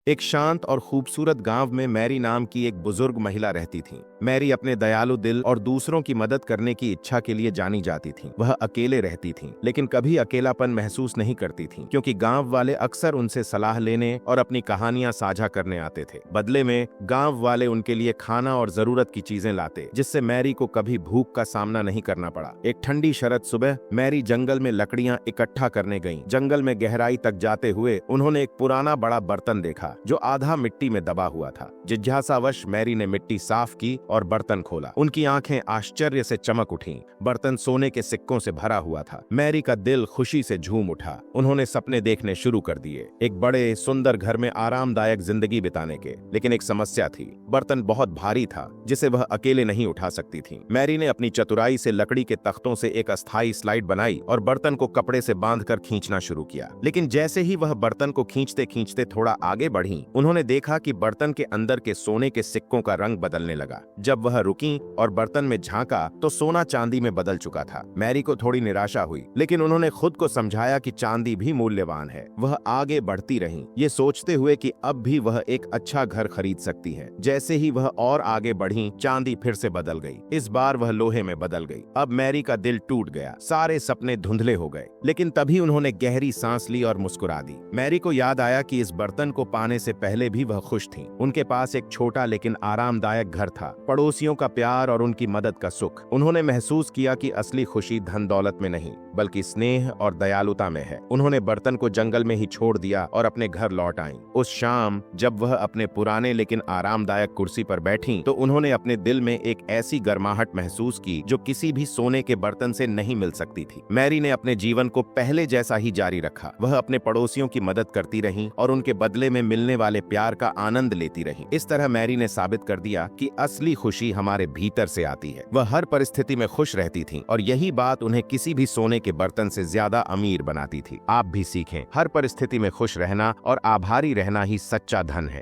एक शांत और खूबसूरत गांव में मैरी नाम की एक बुजुर्ग महिला रहती थी। मैरी अपने दयालु दिल और दूसरों की मदद करने की इच्छा के लिए जानी जाती थी। वह अकेले रहती थी, लेकिन कभी अकेलापन महसूस नहीं करती थी, क्योंकि गांव वाले अक्सर उनसे सलाह लेने और अपनी कहानियां साझा करने आते थे। बदले में गांव वाले उनके लिए खाना और जरूरत की चीजें लाते, जिससे मैरी को कभी भूख का सामना नहीं करना पड़ा। एक ठंडी शरद सुबह मैरी जंगल में लकड़ियां इकट्ठा करने गईं। जंगल में गहराई तक जाते हुए उन्होंने एक पुराना बड़ा बर्तन देखा जो आधा मिट्टी में दबा हुआ था। जिज्ञासावश मैरी ने मिट्टी साफ की और बर्तन खोला। उनकी आंखें आश्चर्य से चमक उठीं। बर्तन सोने के सिक्कों से भरा हुआ था। मैरी का दिल खुशी से झूम उठा। उन्होंने सपने देखने शुरू कर दिए, एक बड़े सुंदर घर में आरामदायक जिंदगी बिताने के। लेकिन एक समस्या थी, बर्तन बहुत भारी था, जिसे वह अकेले नहीं उठा सकती थी। मैरी ने अपनी चतुराई से लकड़ी के तख्तों से एक अस्थायी स्लाइड बनाई और बर्तन को कपड़े से बांधकर खींचना शुरू किया। लेकिन जैसे ही वह बर्तन को खींचते खींचते थोड़ा आगे बढ़ी, उन्होंने देखा कि बर्तन के अंदर के सोने के सिक्कों का रंग बदलने लगा। जब वह रुकी और बर्तन में झांका तो सोना चांदी में बदल चुका था। मैरी को थोड़ी निराशा हुई, लेकिन उन्होंने खुद को समझाया कि चांदी भी मूल्यवान है। वह आगे बढ़ती रही, ये सोचते हुए कि अब भी वह एक अच्छा घर खरीद सकती है। जैसे ही वह और आगे बढ़ी, चांदी फिर से बदल गई। इस बार वह लोहे में बदल गई। अब मैरी का दिल टूट गया, सारे सपने धुंधले हो गए। लेकिन तभी उन्होंने गहरी सांस ली और मुस्कुरा दी। मैरी को याद आया कि इस बर्तन को पाने से पहले भी वह खुश थी। उनके पास एक छोटा लेकिन आरामदायक घर था, पड़ोसियों का प्यार और उनकी मदद का सुख। उन्होंने महसूस किया कि असली खुशी धन दौलत में नहीं, बल्कि स्नेह और दयालुता में है। उन्होंने बर्तन को जंगल में ही छोड़ दिया और अपने घर लौट आईं। उस शाम जब वह अपने पुराने लेकिन आरामदायक कुर्सी पर बैठी, तो उन्होंने अपने दिल में एक ऐसी गर्माहट महसूस की जो किसी भी सोने के बर्तन से नहीं मिल सकती थी। मैरी ने अपने जीवन को पहले जैसा ही जारी रखा। वह अपने पड़ोसियों की मदद करती रही और उनके बदले में मिलने वाले प्यार का आनंद लेती रही। इस तरह मैरी ने साबित कर दिया कि असली खुशी हमारे भीतर से आती है। वह हर परिस्थिति में खुश रहती थी और यही बात उन्हें किसी भी सोने के बर्तन से ज्यादा अमीर बनाती थी। आप भी सीखें, हर परिस्थिति में खुश रहना और आभारी रहना ही सच्चा धन है।